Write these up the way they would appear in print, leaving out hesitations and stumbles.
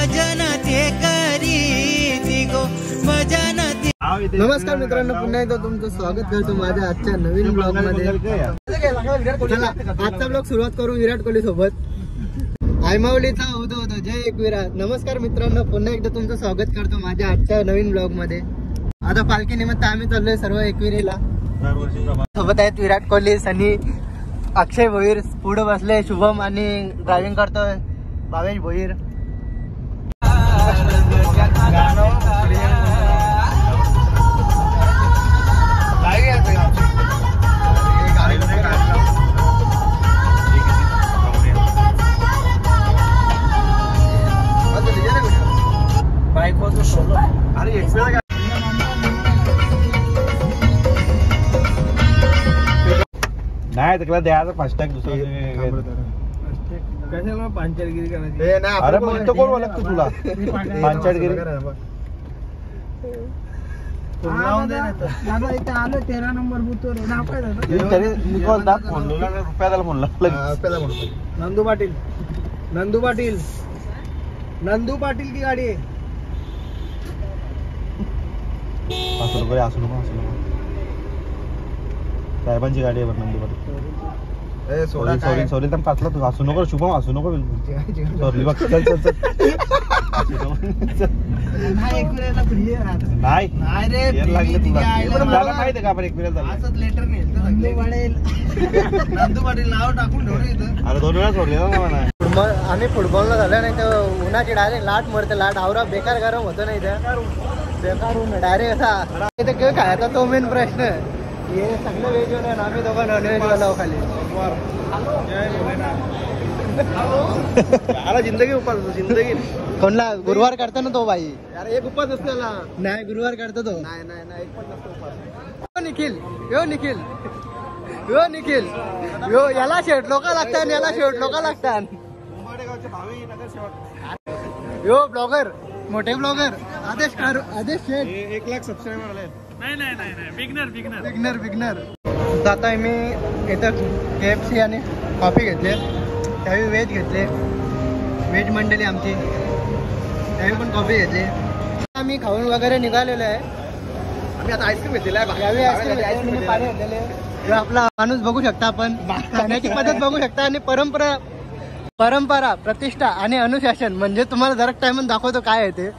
भजन ते करी गो भजन ते। नमस्कार मित्रांनो, पुन्हा एकदा तुमचं स्वागत करतो माझ्या आजच्या नवीन ब्लॉग मध्ये। आजचा ब्लॉग सुरुवात करू विराट कोहली सोबत। आयमावलीचा होतो जय एकविरा। नमस्कार मित्रांनो, पुन्हा एकदा तुमचं स्वागत करतो माझ्या आजच्या नवीन ब्लॉग मध्ये। आता पालखी निमित्त आम्ही चाललोय सर्व एकविरीला। सोबत आहेत विराट कोहली, सनी, अक्षय भोईर, पुढे बसले शुभम आणि ड्रायव्हिंग करतोय भावेश भोईर। नाही तिकडे द्यायचं फास्टॅग दुसरं कशाला पांचरगिरी करायची? अरे मग इथं कोण बोलत तुला पांचरगिरी? दादा इथे आलो 13 नंबर बुथवर नाव काय दादा? तरी निकोल दाब म्हणलो रुपयाला म्हणलं नंदू पाटील, नंदू पाटील, नंदू पाटील की गाडी आहे? असू नको साहेबांची गाडी आहे नंदू पाटील। सॉरी सॉरी तर पाचला तू असू नको शुभम, असू नको बिलकुल सॉरी बघ। चल चल चल नाही लागले तुला माहिती का आपण एक मिनिट लेटर नंदू पाटील नाव टाकून ठेवलं। अरे 2 वेळा सोडले ना मला। आम्ही फुटबॉलला झालं नाही तर उन्हाची डायरेक्ट लाट मरते, लाट आवरा बेकार गरम होतं नाही त्या बेकार ऊन डायरेक्ट असा। इथे काय खायचा तो मेन प्रश्न। हे सगळं व्हेज वाले आम्ही दोघं नॉनव्हेज वाला खाली। अरे जिंदगी उपास जिंदगी कोणला गुरुवार करतो ना तो बाई? अरे एक उपास असलेला नाही, गुरुवार करतो तो। नाही एक पण नसतो उपास। निखिल यो निखिल यो निखिल यो याला शेट लोक लागतात, याला शेट लोक लागतात। यो ब्लॉगर, मोठे ब्लॉगर आदेश शेट 1 लाख सबस्क्रायबर आले। नाही बिगनर। आता मी इथं KFC आणि कॉफी घेतले, त्यावेळी व्हेज घेतले, व्हेज मंडळी आमची, त्यावेळी पण कॉफी घेतली। आम्ही खाऊन वगैरे निघालेलो आहे। आम्ही आता आईस्क्रीम घेतलेला आहे। यावेळी आईस्क्रीम पाणी घेतलेले। आपला माणूस बघू शकता आपण, खाण्याची पद्धत बघू शकता आणि परंपरा, प्रतिष्ठा आणि अनुशासन म्हणजे तुम्हाला जरा टाइम दाखवतो काय आहे ते।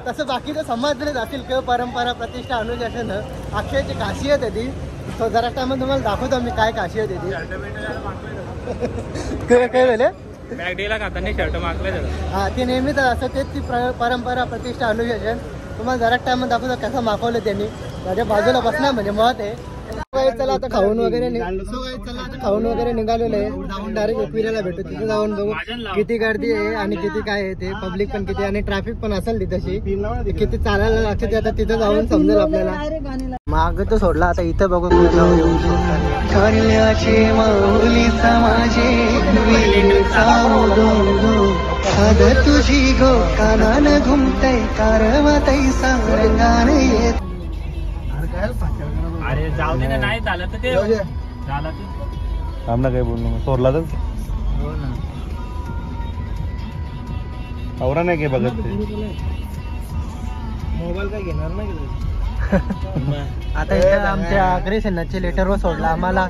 तसं बाकीचं समजलेच असेल किंवा परंपरा, प्रतिष्ठा, अनुशासन अक्षयची खासियत आहे ती। तो जरा टाइम तुम्हाला दाखवतो मी काय खासियत आहे ती। काय झाले बॅगडीला खाताना शर्ट मागले हा ते नेहमीच असं तेच ती परंपरा, प्रतिष्ठा, अनुशासन तुम्हाला जरा टाइम दाखवतो कसं मागवलं त्यांनी। माझ्या बाजूला बसणार म्हणजे मत आहे। चला आता खाऊन वगैरे निघालेलो आहे। जाऊन डायरेक्ट एकविराला भेटू, तिथे जाऊन बघू किती गर्दी आहे आणि किती काय आहे ते, पब्लिक पण किती आणि ट्रॅफिक पण असेल तिथेशी, किती चालायला लागते ते आता तिथे जाऊन समजेल आपल्याला। माग तो सोडला, आता इथे बघू तुझी गो कानान घुमते कारवातई सांगाने येत। अरे जाऊ दे ना, नाही झालं तर ते झालं आमना काही बोललो सोडला तर आवरा नाही काय बघत ते मोबाईल काय घेणार नाही आता इथं आमच्या अग्रेसनाचे लेटरवर सोडला आम्हाला।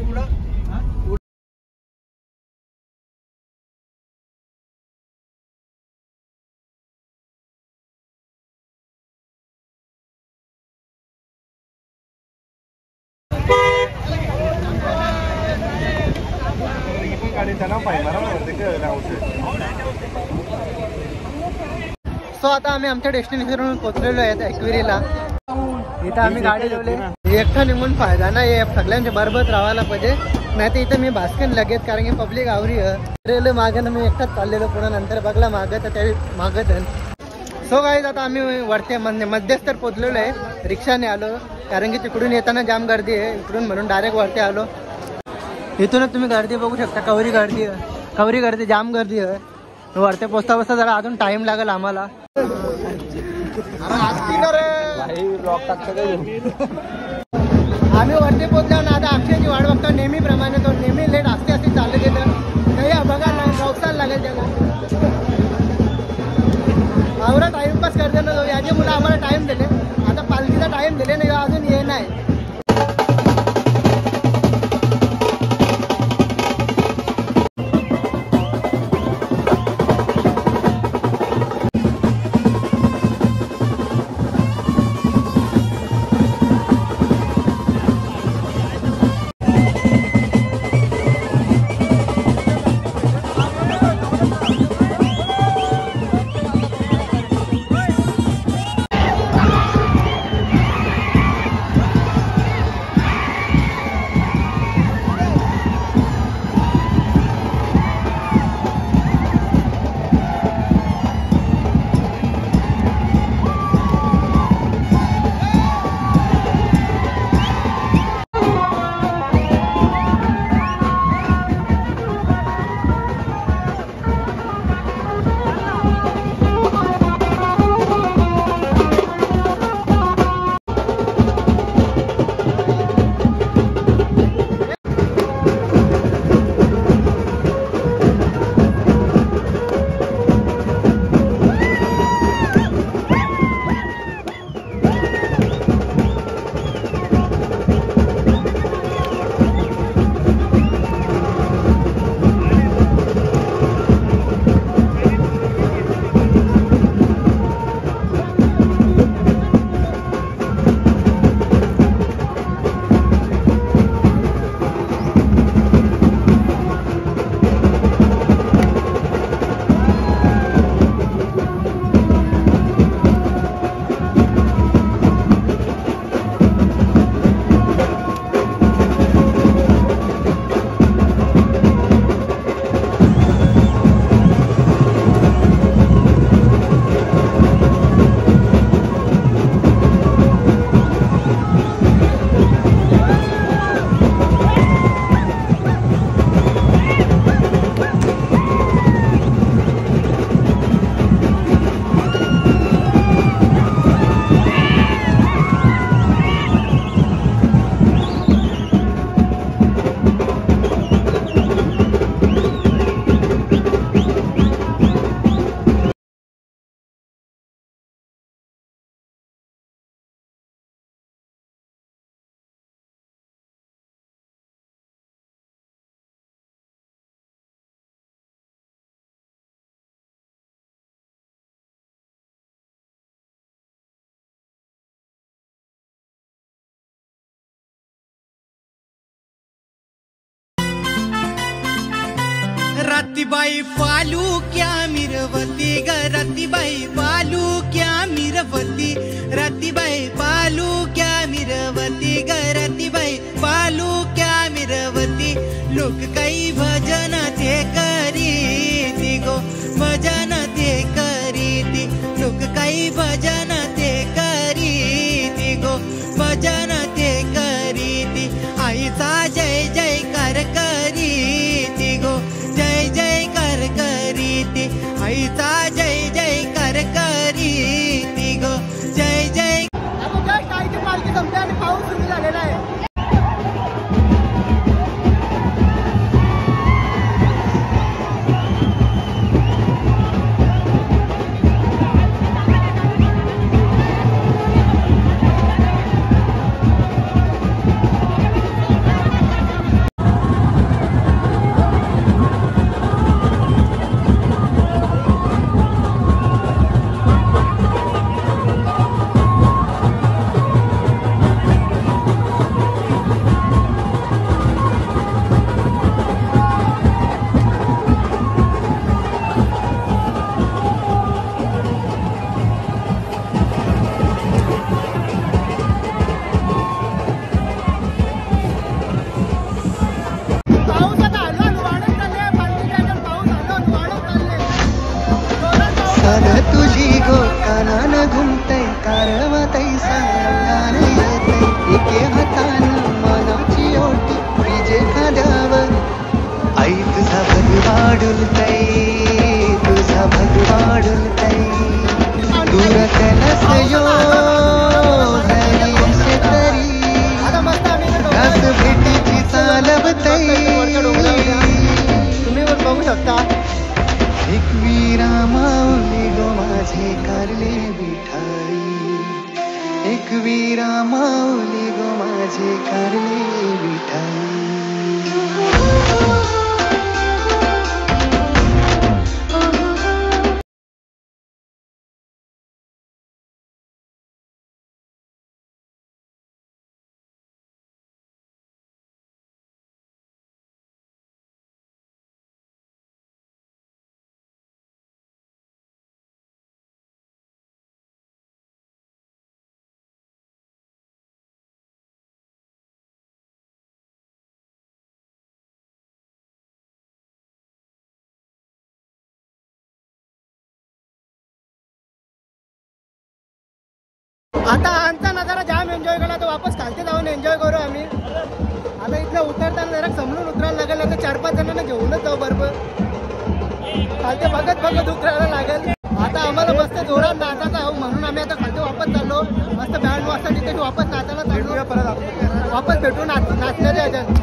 सो आता आम्ही आमच्या डेस्टिनेशनवर पोहोचलेलो आहे एकविरीला। इथं आम्ही गाडी ठेवली, एकटा निघून फायदा नाही, सगळ्यांच्या बरोबर राहायला पाहिजे, नाही तर इथं मी भास्कन लगेच कारण की पब्लिक आवरी रेल्वे मागे मी एकटाच चाललेलो, पुन्हा नंतर बघला मागं तर त्यावेळी मागत। सो गाईज आता आम्ही वरती मध्यस्तर पोहोचलेलो आहे, रिक्षाने आलो कारण की तिकडून येताना जाम गर्दी आहे, इकडून म्हणून डायरेक्ट वरती आलो। इथूनच तुम्ही गर्दी बघू शकता, कवरी गर्दी जाम गर्दी आहे। वरती पोचता जरा अजून टाइम लागेल आम्हाला। आम्ही वरती पोहोचल्यावर ना आता अक्षयची वाट बघतो नेहमीप्रमाणे, तो नेहमी लेट असते असे चालले गेलं काही बघा ना, पावसाला लागेल त्याला। गावरा टाइमपास करते ना याचे मुलं आम्हाला टाइम दिले. आता पालखीचा टाइम दिले नाही अजून ये नाही. रतीबाई पालू क्या मिरवती ग रतीबाई पालू क्या मिरवती रतीबाई पालू क्या मिरवती ग रतीबाई पालू क्या मिरवती लोक काही भजन ते करीती गो भजन ते करीती लोक काही भजन ते करीती गो भजन ते करीती आईचा जय जयकार करीती गो जय जयकार करीती आईचा जय जयकार करीती गो जय जय. आता काय पालखी संपली आणि पाऊस सुरू झालेला आहे. तुझी गो कानान घुमतय कारवतय सांगान येतय एके हातान मनाची ओटी तुझे खांद्यावर आई तुझा भगवाडुलतय तुझा भगवाडुलतय दूर कलस यो जरी असे तरी रस भेटीची चालवतय तुम्ही बघू शकता एक वीरा माऊली गो माझे कार वीरा माऊली गो माझे कारले विठाई. आता आमचा नजारा जाम एन्जॉय केला तर वापस खालती जाऊन एन्जॉय करू आम्ही. आता इथलं उतरताना जरा समजून उतरायला लागेल. आता 4-5 जणांना घेऊनच जाऊ बरोबर. खालते बघत उतरायला लागेल. आता आम्हाला मस्त जोरात नाचायचं आहे म्हणून आम्ही आता खालते वापस चाललो. मस्त बँड वाजता तिथे वापस नाचायला चाललो. परत वापस भेटून नाचण्याच्या ह्याच्यात.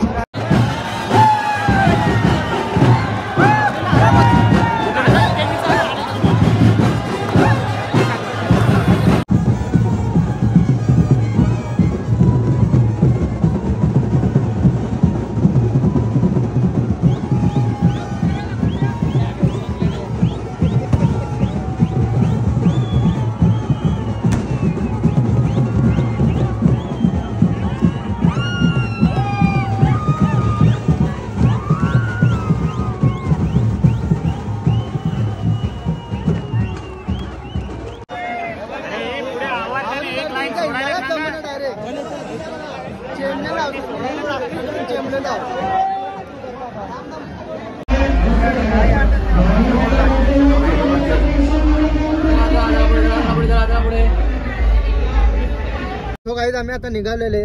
तो काही आम्ही आता निघालेले.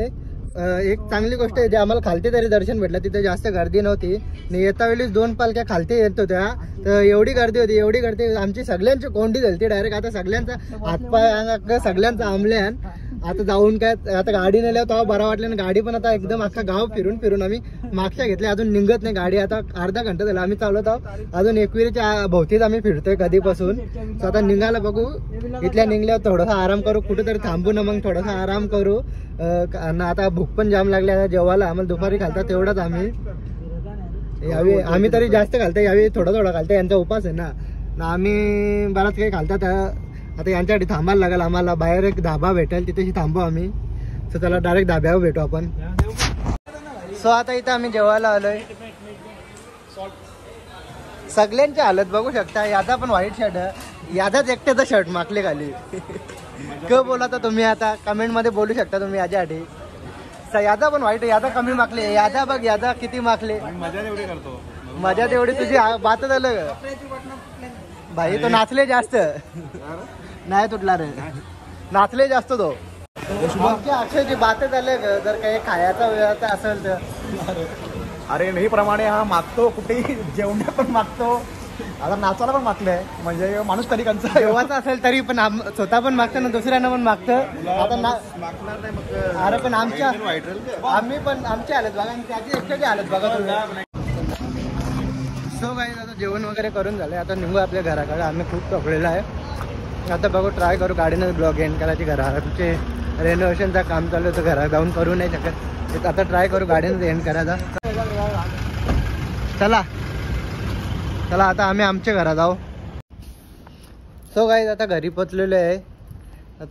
एक चांगली गोष्ट आहे जे आम्हाला खालती तरी दर्शन भेटलं. तिथे जास्त गर्दी नव्हती आणि येता वेळेस 2 पालख्या खालती येत होत्या तर एवढी गर्दी होती आमची सगळ्यांची कोंडी झाली डायरेक्ट. आता सगळ्यांचा हातपाय अंग सगळ्यांचा आंबल्यान. आता जाऊन काय आता गाडी नेल्या तेव्हा बरा वाटलं आणि गाडी पण आता एकदम अख्खा गाव फिरून आम्ही मागच्या घेतल्या. अजून निघत नाही गाडी. आता अर्धा घंटा झाला आम्ही चालवत आहोत. अजून एकविरीच्या भोवतीच आम्ही फिरतोय कधीपासून. तर आता निघायला बघू. इथल्या निघल्यावर थोडासा आराम करू. कुठेतरी थांबू ना मग थोडासा आराम करू. आता भूक पण जाम लागली. आता जेवायला आम्हाला दुपारी घालतात तेवढाच आम्ही यावेळी आम्ही तरी जास्त घालतो. यावेळी थोडा घालतो. यांचा उपास आहे ना आम्ही बराच काही घालतात. आता यांच्यासाठी थांबायला लागेल आम्हाला. बाहेर एक धाबा भेटेल तिथेशी थांबू आम्ही. सो त्याला डायरेक्ट धाब्यावर भेटू आपण. सो आता इथं आम्ही जेवायला आलोय. सगळ्यांची हालत बघू शकता. यादा पण व्हाईट शर्ट. यादाच एकट्याचा शर्ट मागले खाली. क बोला तर तुम्ही आता कमेंट मध्ये बोलू शकता तुम्ही याच्यासाठी. यादा पण व्हाईट. यादा कमी मागले. यादा बघ यादा किती मागले. मजा तेवढी तुझी बातच आलं भाई. तो नाचले जास्त नाही तुटला रे. नाचले जास्त तो. अक्षयची बातच आलं जर काही खायचा वेळ असेल तर. अरे नेहमीप्रमाणे हा मागतो कुठेही जेवण्या पण मागतो. आता नाचायला पण मागलंय म्हणजे माणूस कधी कंचा जेवायचा असेल तरी पण स्वतः पण मागतो ना दुसऱ्यांना पण मागतं. आता मागणार नाही मग. अरे पण आमच्या आम्ही पण आमची हालत बघा आणि त्याची एकट्याची हालत बघा तुम्ही. सो काही आता जेवण वगैरे करून झालं. आता निघू आपल्या घराकडे. आम्ही खूप थकलेलो आहे. आता बघू ट्राय करू गाडीनं ब्लॉग एंड करायची. घराचे रेनोव्हेशनचं काम चालू होतं. घरात जाऊन करू नाही शकत. आता ट्राय करू गाडीनं एंड करायचा. चला आता आम्ही आमच्या घरात जाऊ. सो गाईज आता घरी पोचलेलो आहे.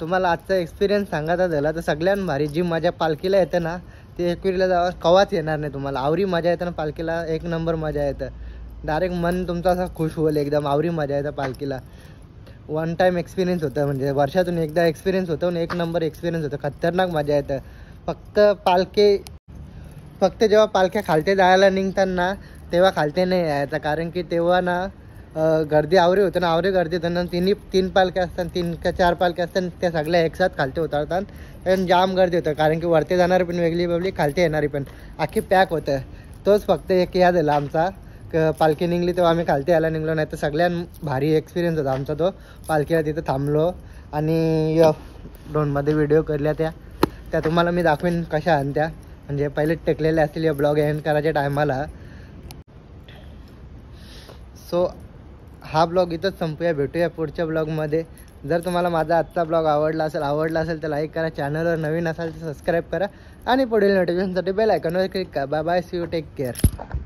तुम्हाला आजचा एक्सपिरियन्स सांगायचा झाला तर सगळ्यात भारी जी मजा पालखीला येते ना ती एकविरीला जावा कवाच येणार नाही तुम्हाला. आवरी मजा येते ना पालखीला. एक नंबर मजा येतं. डायरेक्ट मन तुमचं असं खुश होईल एकदम. आवरी मजा येतं पालखीला. 1 टाइम एक्सपिरियन्स होतं म्हणजे वर्षातून एकदा एक्सपिरियन्स होतो आणि 1 नंबर एक्सपिरियन्स होतं. खतरनाक मजा येतं. फक्त जेव्हा पालख्या खालते जायला निघताना तेव्हा खालते नाही यायचं कारण की तेव्हा ना गर्दी आवरी होतं ना. आवरी गर्दी होतं. 3 पालख्या असतात 3 का 4 पालख्या असतात. त्या सगळ्या एकसाथ खालते उतरतात. कारण जाम गर्दी होतं कारण की वरती जाणारी पण वेगळी पब्लिक खालते येणारी पण अख्खी पॅक होतं. तोच फक्त एक याद झाला आमचा. पालखी निघली तेव्हा आम्ही खालते यायला निघलो. नाही तर सगळ्यात भारी एक्सपिरियन्स होता आमचा तो. पालखीला तिथं थांबलो आणि ड्रोनमध्ये व्हिडिओ करल्या त्या तुम्हाला मी दाखवेन कशा आणत्या. म्हणजे पहिले टेकलेले असतील या ब्लॉग एंड करायच्या टायमाला. सो हा ब्लॉग इथंच संपूया. भेटूया पुढच्या ब्लॉगमध्ये. जर तुम्हाला माझा आजचा ब्लॉग आवडला असेल तर लाईक करा. चॅनलवर नवीन असाल तर सबस्क्राईब करा आणि पुढील नोटिफिकेशनसाठी बेल आयकॉनवर क्लिक करा. Bye bye, see you, take care.